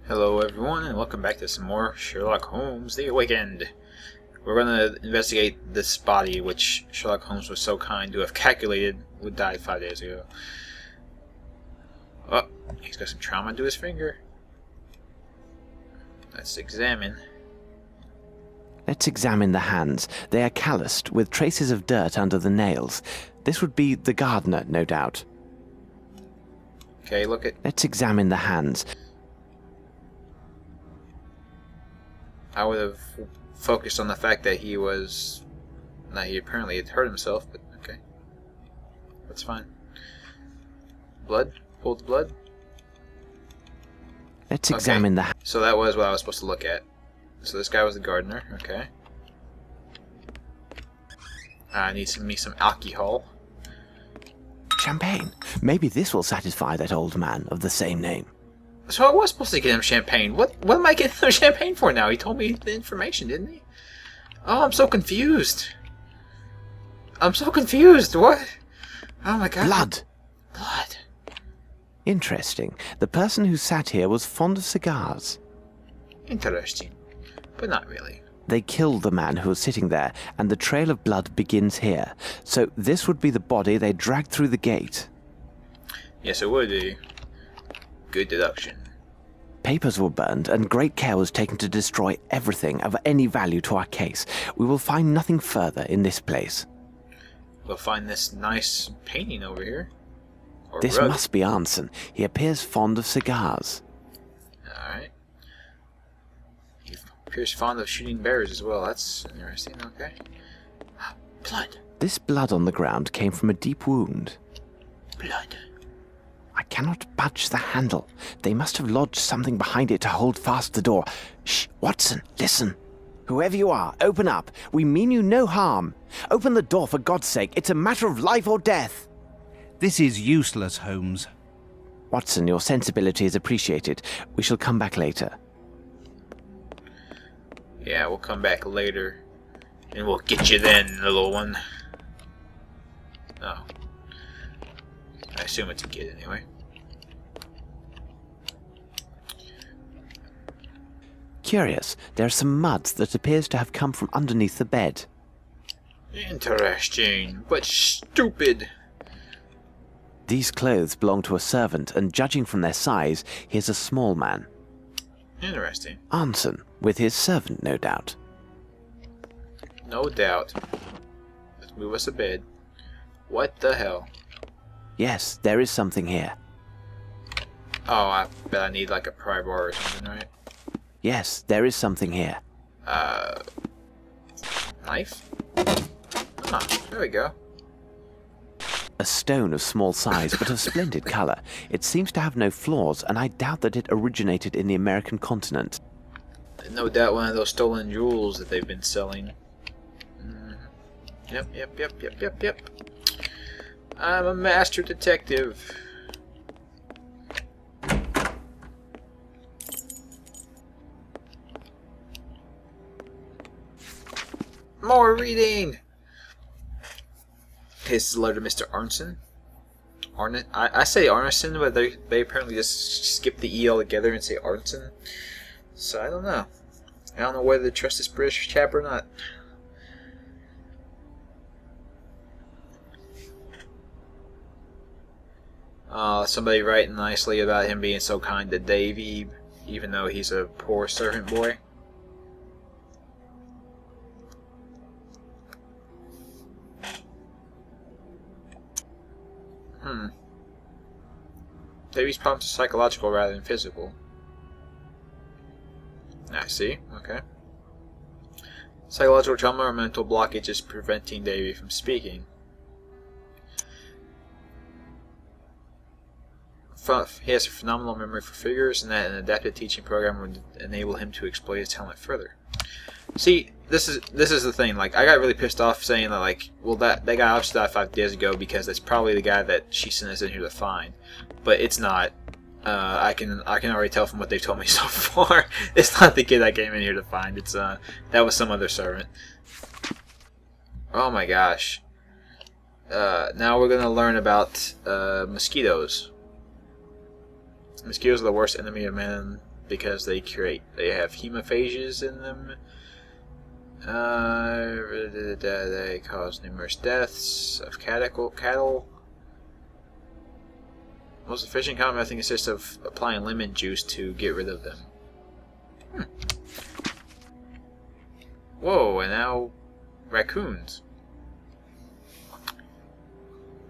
Hello everyone, and welcome back to some more Sherlock Holmes, The Awakened. We're going to investigate this body, which Sherlock Holmes was so kind to have calculated would die 5 days ago. Oh, he's got some trauma to his finger. Let's examine. Let's examine the hands. They are calloused, with traces of dirt under the nails. This would be the gardener, no doubt. Okay, look at... Let's examine the hands. I would have focused on the fact that he was... that he apparently had hurt himself, but okay. That's fine. Blood? Pulled blood? Let's examine the... So that was what I was supposed to look at. So this guy was the gardener, okay. I need me some alcohol. Champagne. Maybe this will satisfy that old man of the same name. So I was supposed to get him champagne. What am I getting him champagne for now? He told me the information, didn't he? Oh, I'm so confused. I'm so confused. What? Oh my god. Blood. Blood. Interesting. The person who sat here was fond of cigars. Interesting. But not really. They killed the man who was sitting there, and the trail of blood begins here. So this would be the body they dragged through the gate. Yes, it would be. Good deduction. Papers were burned, and great care was taken to destroy everything of any value to our case. We will find nothing further in this place. We'll find this nice painting over here. Or This rug. must be Arnson. He appears fond of cigars. Alright. He appears fond of shooting bears as well. That's interesting, okay. Blood. This blood on the ground came from a deep wound. Blood. I cannot budge the handle. They must have lodged something behind it to hold fast the door. Shh, Watson, listen. Whoever you are, open up. We mean you no harm. Open the door for God's sake. It's a matter of life or death. This is useless, Holmes. Watson, your sensibility is appreciated. We shall come back later. Yeah, we'll come back later. And we'll get you then, little one. Oh. I assume it's a kid anyway. Curious, there's some mud that appears to have come from underneath the bed. Interesting, but stupid. These clothes belong to a servant, and judging from their size, he is a small man. Interesting. Arnson, with his servant, no doubt. No doubt. Let's move us a bed. What the hell? Yes, there is something here. Oh, I bet I need like a pry bar or something, right? Yes, there is something here. Knife? Ah, there we go. A stone of small size, but of splendid color. It seems to have no flaws, and I doubt that it originated in the American continent. No doubt one of those stolen jewels that they've been selling. Yep. I'm a master detective. More reading! His letter to Mr. Arnson. I say Arneson, but they apparently just skip the E altogether and say Arnson. So I don't know. I don't know whether to trust this British chap or not. Somebody writing nicely about him being so kind to Davy, even though he's a poor servant boy. Davy's problems are psychological rather than physical. I see, okay. Psychological trauma or mental blockage is preventing Davy from speaking. He has a phenomenal memory for figures, and that an adapted teaching program would enable him to exploit his talent further. See, this is the thing. Like, I got really pissed off saying that, like, well, that guy obviously died 5 days ago because that's probably the guy that she sent us in here to find, but it's not. I can already tell from what they've told me so far. It's not the kid I came in here to find. It's that was some other servant. Oh my gosh. Now we're gonna learn about mosquitoes. Mosquitoes are the worst enemy of man because they have hemophages in them. They cause numerous deaths of cattle. Most efficient common method consists of applying lemon juice to get rid of them. Whoa, and now raccoons.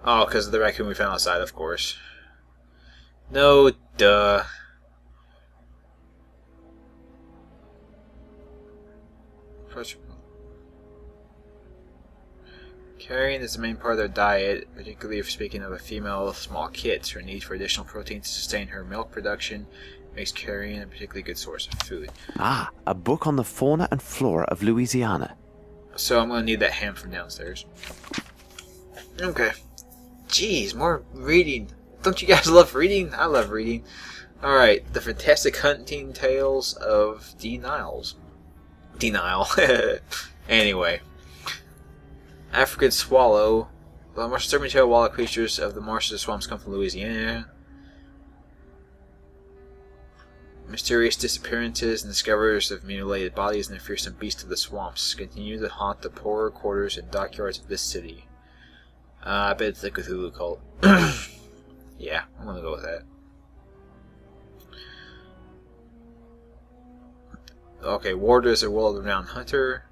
Oh, because of the raccoon we found outside, of course. No, duh. Carrion is the main part of their diet, particularly if speaking of a female with small kits. Her need for additional protein to sustain her milk production makes carrion a particularly good source of food. Ah, a book on the fauna and flora of Louisiana. So I'm going to need that ham from downstairs. Okay. Jeez, more reading. Don't you guys love reading? I love reading. Alright, the fantastic hunting tales of D. Niles. D. Nile. Anyway. African swallow. The most disturbing tale of wild creatures of the marshes and swamps come from Louisiana. Mysterious disappearances and discoveries of mutilated bodies and the fearsome beasts of the swamps continue to haunt the poorer quarters and dockyards of this city. I bet it's the Cthulhu cult. Yeah, I'm gonna go with that. Okay, Ward is a world-renowned hunter.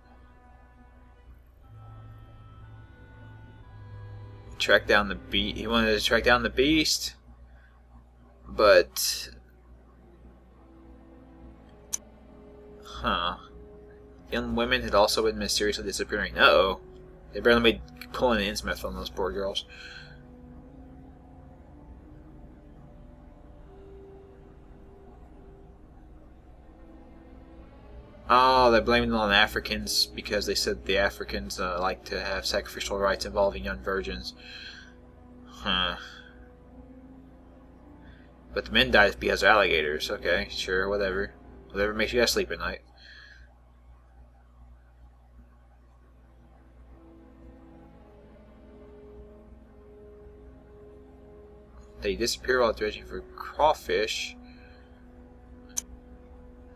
Track down the beast. He wanted to track down the beast, but young women had also been mysteriously disappearing. Uh-oh. They barely made pulling an Innsmouth on those poor girls. Oh, they're blaming it on Africans because they said the Africans like to have sacrificial rites involving young virgins. But the men died because of alligators. Okay, sure, whatever. Whatever makes you guys sleep at night. They disappear while dredging for crawfish.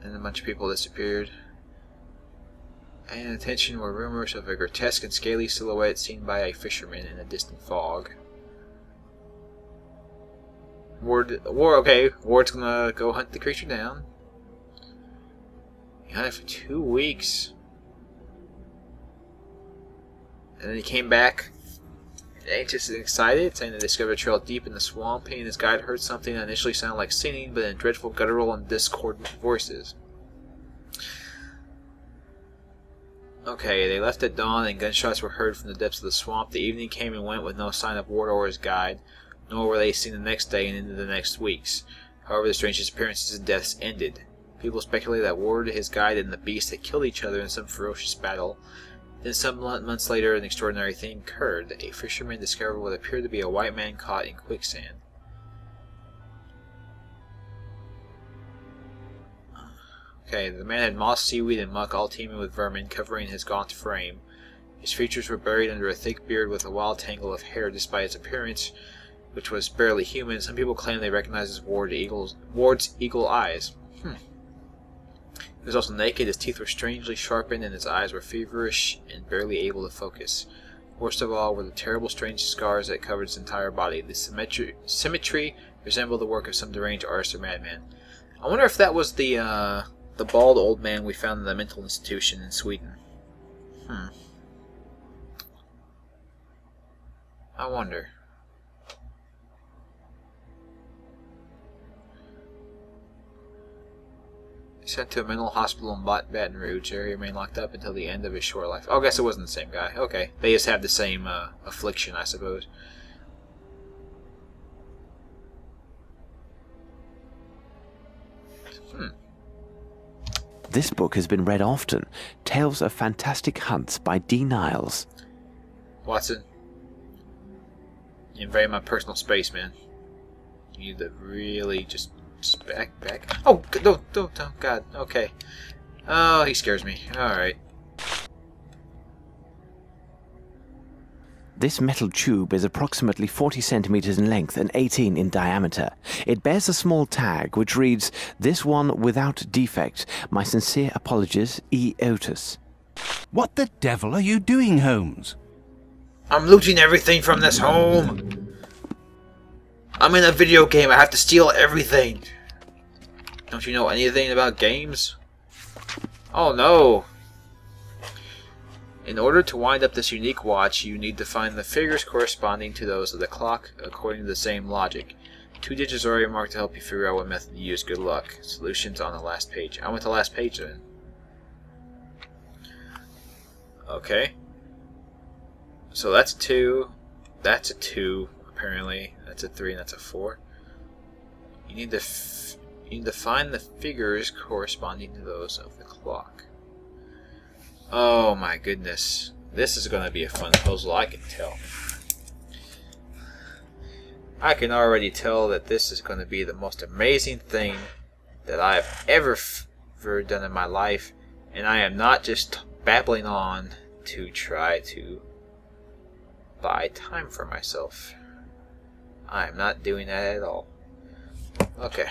And a bunch of people disappeared. And attention were rumors of a grotesque and scaly silhouette seen by a fisherman in a distant fog. Ward's gonna go hunt the creature down. He hunted for 2 weeks. And then he came back anxious and excited, saying they discovered a trail deep in the swamp. He and his guide heard something that initially sounded like singing, but in dreadful guttural and discordant voices. Okay, they left at dawn and gunshots were heard from the depths of the swamp. The evening came and went with no sign of Ward or his guide, nor were they seen the next day and into the next weeks. However, the strange disappearances and deaths ended. People speculated that Ward, his guide, and the beast had killed each other in some ferocious battle. Then some months later, an extraordinary thing occurred. A fisherman discovered what appeared to be a white man caught in quicksand. Okay, the man had moss, seaweed, and muck all teeming with vermin, covering his gaunt frame. His features were buried under a thick beard with a wild tangle of hair. Despite its appearance, which was barely human, some people claim they recognized Ward's eagle eyes. He was also naked, his teeth were strangely sharpened, and his eyes were feverish and barely able to focus. Worst of all were the terrible strange scars that covered his entire body. The symmetry resembled the work of some deranged artist or madman. I wonder if that was the bald old man we found in the mental institution in Sweden. I wonder. Sent to a mental hospital in Baton Rouge. There he remained locked up until the end of his short life. Oh, I guess it wasn't the same guy. Okay. They just have the same affliction, I suppose. This book has been read often. Tales of Fantastic Hunts by D. Niles. Watson, you invade my personal space, man. You need to really just back. Oh, don't, God. Okay. Oh, he scares me. Alright. This metal tube is approximately 40 centimeters in length and 18 in diameter. It bears a small tag which reads, "This one without defect. My sincere apologies, E. Otis." What the devil are you doing, Holmes? I'm looting everything from this home. I'm in a video game. I have to steal everything. Don't you know anything about games? Oh no. In order to wind up this unique watch, you need to find the figures corresponding to those of the clock according to the same logic. 2 digits are already marked to help you figure out what method to use. Good luck. Solutions on the last page. I went to the last page then. Okay. So that's 2. That's a 2, apparently. That's a 3 and that's a 4. You need to find the figures corresponding to those of the clock. Oh my goodness. This is going to be a fun puzzle, I can tell. I can already tell that this is going to be the most amazing thing that I have ever done in my life. And I am not just babbling on to try to buy time for myself. I am not doing that at all. Okay.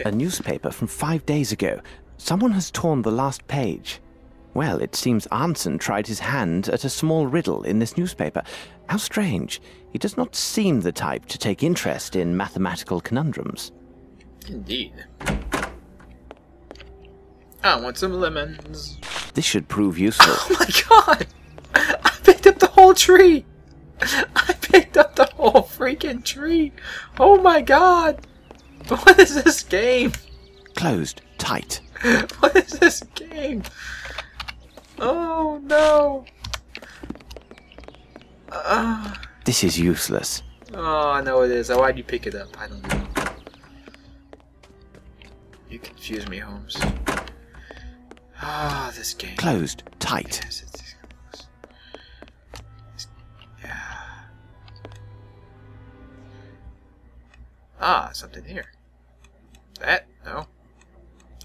A newspaper from 5 days ago. Someone has torn the last page. Well, it seems Arnson tried his hand at a small riddle in this newspaper. How strange. He does not seem the type to take interest in mathematical conundrums. Indeed. I want some lemons. This should prove useful. Oh my god! I picked up the whole tree! I picked up the whole freaking tree! Oh my god! What is this game? Closed. Tight. What is this game? Oh no! This is useless. Oh, I know it is. Why'd you pick it up? I don't know. You confuse me, Holmes. Ah, this game. Closed. Tight. Yes, yeah. Ah, something here. That? No.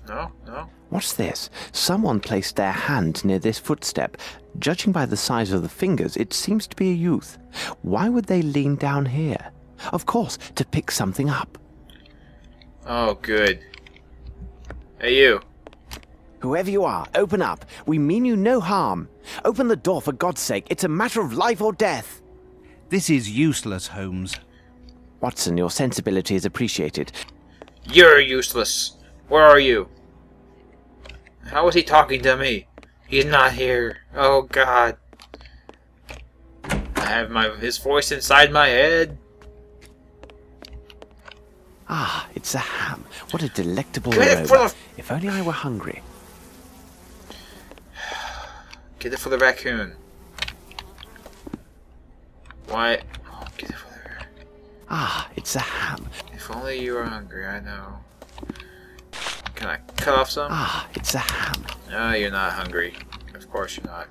No, no. What's this? Someone placed their hand near this footstep. Judging by the size of the fingers, it seems to be a youth. Why would they lean down here? Of course, to pick something up. Oh, good. Hey, you. Whoever you are, open up. We mean you no harm. Open the door for God's sake. It's a matter of life or death. This is useless, Holmes. Watson, your sensibility is appreciated. You're useless. Where are you? How is he talking to me? He's not here. Oh God. I have his voice inside my head. Ah, it's a ham. What a delectable Get it for aroma. the... If only I were hungry. Get it for the raccoon. Why? Oh, get it for the raccoon. Ah, it's a ham. If only you were hungry, I know. Can I cut off some? Ah, it's a ham. No, you're not hungry. Of course you're not.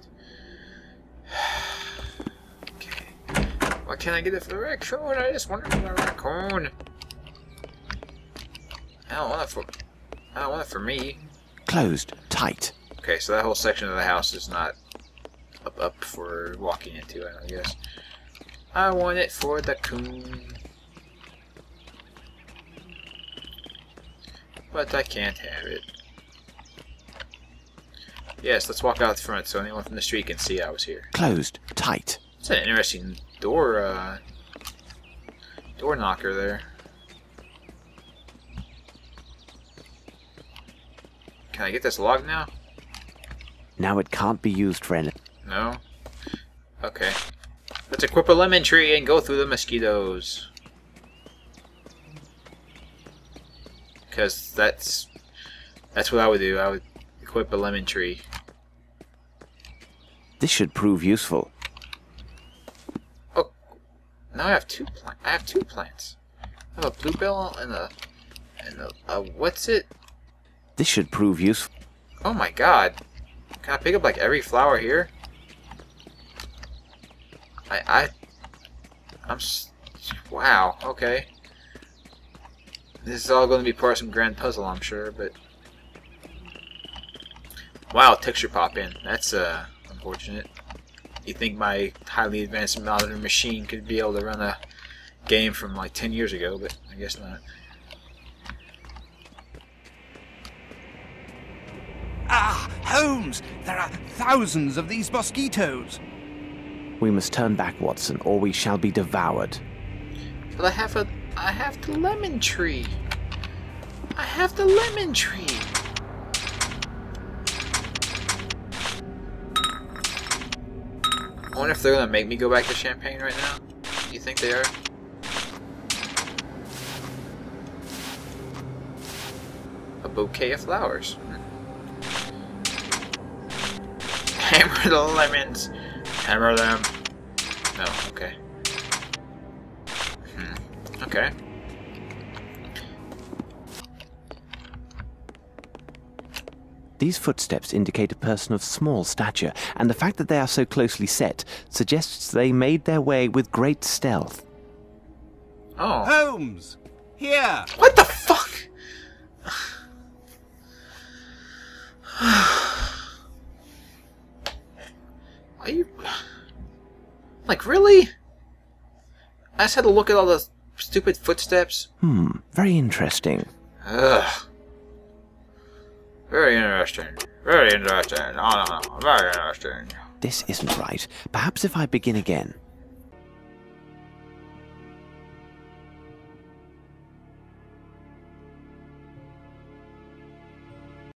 Okay. Why can't I get it for the raccoon? I just want it for the raccoon. I don't want it for me. Closed. Tight. Okay, so that whole section of the house is not up for walking into, I guess. I want it for the coon. But I can't have it. Yes, let's walk out the front so anyone from the street can see I was here. Closed. Tight. It's an interesting door knocker there. Can I get this log now? Now it can't be used for anything. No? Okay. Let's equip a lemon tree and go through the mosquitoes. Because that's what I would do. I would equip a lemon tree. This should prove useful. Oh, now I have two plants. I have 2 plants. I have a bluebell and a what's it? This should prove useful. Oh my God! Can I pick up like every flower here? Wow. Okay. This is all going to be part of some grand puzzle, I'm sure, but... Wow, texture pop in. That's, unfortunate. You think my highly advanced modern machine could be able to run a game from like 10 years ago, but I guess not. Ah, Holmes! There are thousands of these mosquitoes. We must turn back, Watson, or we shall be devoured. But I have the lemon tree. I have the lemon tree. I wonder if they're gonna make me go back to Champagne right now. Do you think they are? A bouquet of flowers. Hammer the lemons. Hammer them. No, okay. Okay. These footsteps indicate a person of small stature, and the fact that they are so closely set suggests they made their way with great stealth. Oh. Holmes! Here! What the fuck? Are you... Like, really? I just had to look at all the stupid footsteps. Very interesting. Ugh. Very interesting. Very interesting. Oh, no, no. Very interesting. This isn't right. Perhaps if I begin again.